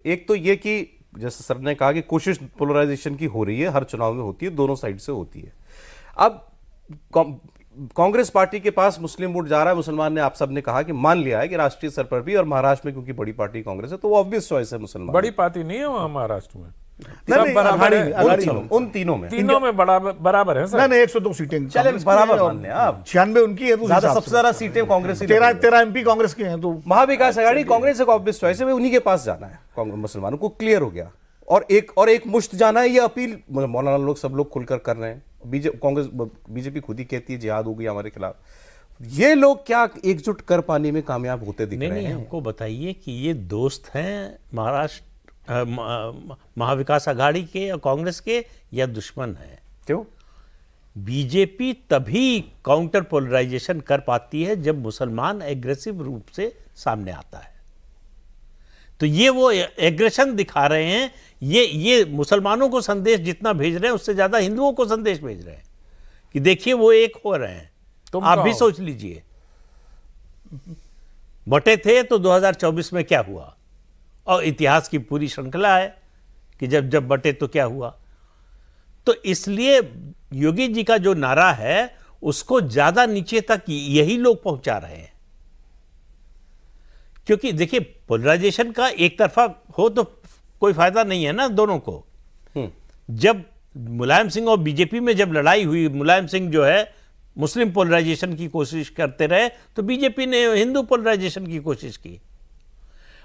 एक तो ये कि जैसे सर ने कहा कि कोशिश पोलराइजेशन की हो रही है, हर चुनाव में होती है, दोनों साइड से होती है। अब कांग्रेस पार्टी के पास मुस्लिम वोट जा रहा है, मुसलमान ने, आप सब ने कहा कि मान लिया है कि राष्ट्रीय स्तर पर भी और महाराष्ट्र में क्योंकि बड़ी पार्टी कांग्रेस है तो वो ऑब्वियस चॉइस है मुसलमान। बड़ी पार्टी नहीं है वहाँ महाराष्ट्र में, सब बराबर है उन तीनों में बराबर है सर। नहीं 102 सीटें चले बराबर मान लें आप, 96 उनकी है तो सबसे ज्यादा सीटें कांग्रेस की, 13 MP कांग्रेस के हैं, तो महाविकास आघाड़ी कांग्रेस एक ऑब्वियस चॉइस है, उन्हीं के पास जाना है कांग्रेस, मुसलमानों को क्लियर हो गया। और एक मुश्त जाना है, ये अपील मौलाना लोग सब लोग खुलकर कर रहे हैं। बीजेपी खुद ही कहती है जिहाद होगी हमारे खिलाफ। ये लोग क्या एकजुट कर पाने में कामयाब होते दिख रहे हैं? हमको बताइए कि ये दोस्त हैं महाराष्ट्र महाविकास आघाड़ी के या कांग्रेस के, या दुश्मन हैं? क्यों? बीजेपी तभी काउंटर पोलराइजेशन कर पाती है जब मुसलमान एग्रेसिव रूप से सामने आता है। तो ये वो एग्रेशन दिखा रहे हैं, ये मुसलमानों को संदेश जितना भेज रहे हैं उससे ज्यादा हिंदुओं को संदेश भेज रहे हैं कि देखिए वो एक हो रहे हैं। आप भी सोच लीजिए, बटे थे तो 2024 में क्या हुआ, और इतिहास की पूरी श्रृंखला है कि जब जब बटे तो क्या हुआ। तो इसलिए योगी जी का जो नारा है उसको ज्यादा नीचे तक यही लोग पहुंचा रहे हैं, क्योंकि देखिए पोलराइजेशन का एक तरफा हो तो कोई फायदा नहीं है ना दोनों को। जब मुलायम सिंह और बीजेपी में जब लड़ाई हुई, मुलायम सिंह जो है मुस्लिम पोलराइजेशन की कोशिश करते रहे तो बीजेपी ने हिंदू पोलराइजेशन की कोशिश की।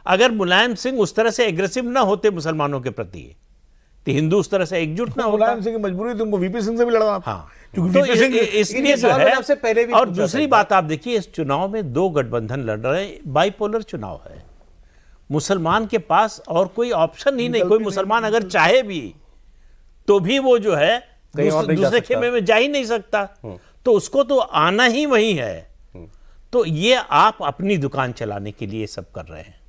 अगर मुलायम सिंह उस तरह से एग्रेसिव ना होते मुसलमानों के प्रति तो हिंदू उस तरह से एकजुट ना होता। मुलायम सिंह की मजबूरी थी, उनको वीपी सिंह से भी लड़ना। हाँ, तो इसलिए जो है पहले भी। और दूसरी बात आप देखिए, इस चुनाव में दो गठबंधन लड़ रहे हैं, बाइपोलर चुनाव है। मुसलमान के पास और कोई ऑप्शन ही नहीं, कोई मुसलमान अगर चाहे भी तो भी वो जो है दूसरे खेमे में जा ही नहीं सकता, तो उसको तो आना ही वही है। तो ये आप अपनी दुकान चलाने के लिए सब कर रहे हैं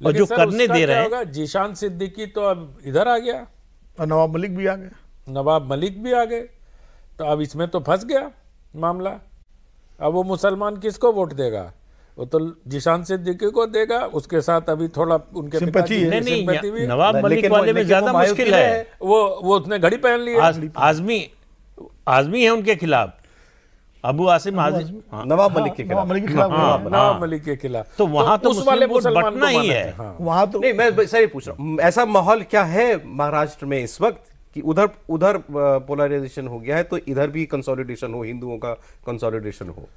और जो करने दे रहे हैं। जीशान सिद्दीकी तो अब इधर आ गया और नवाब मलिक भी आ गए, नवाब मलिक भी आ गए, तो अब इसमें तो फंस गया मामला। अब वो मुसलमान किसको वोट देगा? वो तो जीशान सिद्दीकी को देगा, उसके साथ अभी थोड़ा उनके सिंपैथी है। नहीं, नवाब मलिक वाले में ज्यादा मुश्किल है। वो उसने घड़ी पहन ली है, आजमी है उनके खिलाफ, अबू आसिम नवाब मलिक के खिलाफ, नवाब मलिक के खिलाफ। तो वहां तो उस वाले मुसलमान बटना ही है। वहां तो नहीं, मैं सही पूछ रहा हूं, ऐसा माहौल क्या है महाराष्ट्र में इस वक्त कि उधर पोलराइजेशन हो गया है तो इधर भी कंसोलिडेशन हो, हिंदुओं का कंसोलिडेशन हो?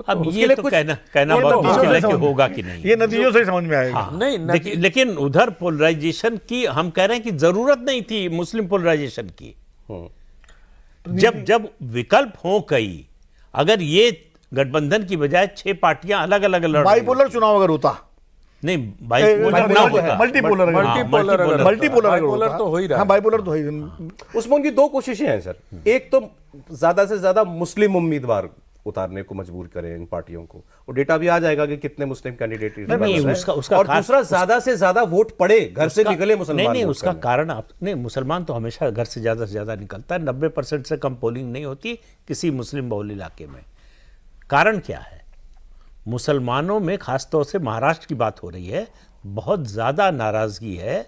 अब ये तो कहना बहुत मुश्किल है कि होगा कि नहीं, ये नतीजों से समझ में आएगा। नहीं, लेकिन उधर पोलराइजेशन की हम कह रहे हैं कि जरूरत नहीं थी मुस्लिम पोलराइजेशन की। जब विकल्प हो कई, अगर ये गठबंधन की बजाय 6 पार्टियां अलग अलग लड़, बाइपोलर चुनाव अगर होता, नहीं मल्टीपोलर मल्टीपोलर तो हो ही रहा है। बाइपोलर तो है। उसमें उनकी दो कोशिशें हैं सर, एक तो ज्यादा से ज्यादा मुस्लिम उम्मीदवार उतारने को मजबूर करें इन पार्टियों को, और डेटा भी आ जाएगा कि कितने मुस्लिम कैंडिडेट, और दूसरा ज्यादा से ज्यादा वोट पड़े, घर से निकले मुसलमान। नहीं, उसका कारण आप नहीं, मुसलमान तो हमेशा घर से ज्यादा निकलता है, 90% से कम पोलिंग नहीं होती किसी मुस्लिम बहुल इलाके में। कारण क्या है? मुसलमानों में खासतौर से महाराष्ट्र की बात हो रही है, बहुत ज्यादा नाराजगी है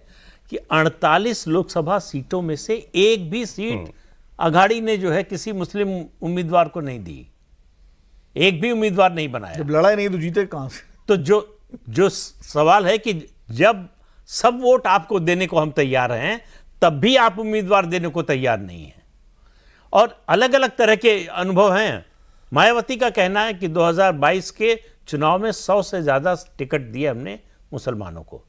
कि 48 लोकसभा सीटों में से एक भी सीट अघाड़ी ने जो है किसी मुस्लिम उम्मीदवार को नहीं दी, एक भी उम्मीदवार नहीं बनाया। जब लड़ाई नहीं तो जीते कहां से? तो जो सवाल है कि जब सब वोट आपको देने को हम तैयार हैं, तब भी आप उम्मीदवार देने को तैयार नहीं हैं। और अलग अलग तरह के अनुभव हैं। मायावती का कहना है कि 2022 के चुनाव में 100 से ज्यादा टिकट दिए हमने मुसलमानों को,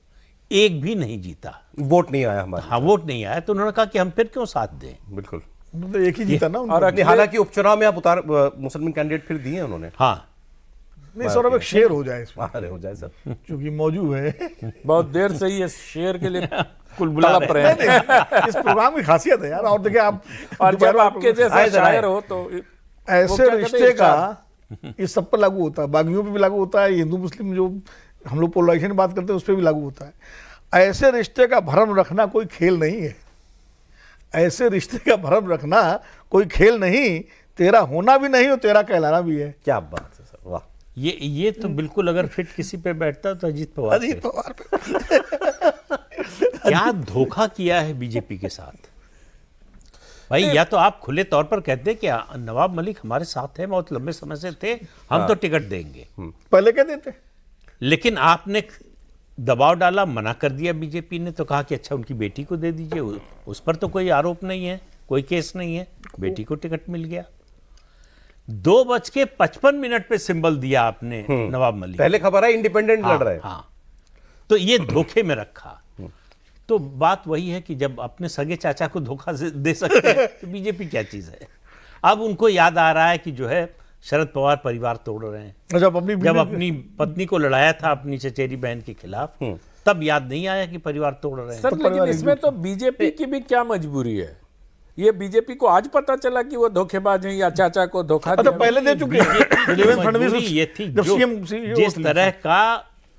एक भी नहीं जीता, वोट नहीं आया हमारा। हाँ, वोट नहीं आया, तो उन्होंने कहा कि हम फिर क्यों साथ दें। बिल्कुल, तो एक ही जीता ना। और हालांकि उपचुनाव में आप मुसलमान कैंडिडेट फिर दिए उन्होंने। हाँ, नहीं सौरभ, एक शेर हो जाए इसमें। अरे हो जाए सर, क्योंकि मौजूद है बहुत देर से ही शेर के लिए कुल बुला रहे हैं। इस प्रोग्राम की खासियत है यार। और देखिए आप, और जब आपके जैसा शायर हो तो ऐसे रिश्ते का इस सब पर लागू होता है, बागियों पे भी लागू होता है, हिंदू मुस्लिम जो हम लोग पोलराइजेशन की बात करते हैं उस पर भी लागू होता है। ऐसे रिश्ते का भरम रखना कोई खेल नहीं है, ऐसे रिश्ते का भरम रखना कोई खेल नहीं, तेरा होना भी नहीं और तेरा कहलाना भी है। क्या बात है सर, वाह। ये तो बिल्कुल अगर फिट किसी पे बैठता तो अजीत पवार पे क्या धोखा किया है बीजेपी के साथ भाई। या तो आप खुले तौर पर कहते हैं कि नवाब मलिक हमारे साथ हैं, बहुत लंबे समय से थे, हम तो टिकट देंगे, पहले कहते थे, लेकिन आपने दबाव डाला, मना कर दिया बीजेपी ने, तो कहा कि अच्छा उनकी बेटी को दे दीजिए, उस पर तो कोई आरोप नहीं है, कोई केस नहीं है, बेटी को टिकट मिल गया। 2:55 पे सिंबल दिया आपने नवाब मलिक, पहले खबर है इंडिपेंडेंट लड़ रहे हैं। हाँ, तो ये धोखे में रखा। तो बात वही है कि जब अपने सगे चाचा को धोखा दे सकते हैं तो बीजेपी क्या चीज है। अब उनको याद आ रहा है कि जो है शरद पवार परिवार तोड़ रहे हैं। जब अपनी पत्नी को लड़ाया था अपनी चचेरी बहन के खिलाफ, तब याद नहीं आया कि परिवार तोड़ रहे हैं। सर लेकिन इसमें तो बीजेपी की भी क्या मजबूरी है? ये बीजेपी को आज पता चला कि वो धोखेबाज हैं या चाचा को धोखा दिया? पहले दे चुके हैं। ये थी जिस तरह का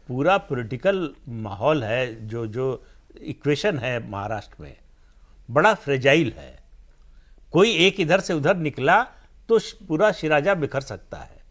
पूरा पॉलिटिकल माहौल है, जो इक्वेशन है महाराष्ट्र में, बड़ा फ्रेजाइल है। कोई एक इधर से उधर निकला तो पूरा शिराजा बिखर सकता है।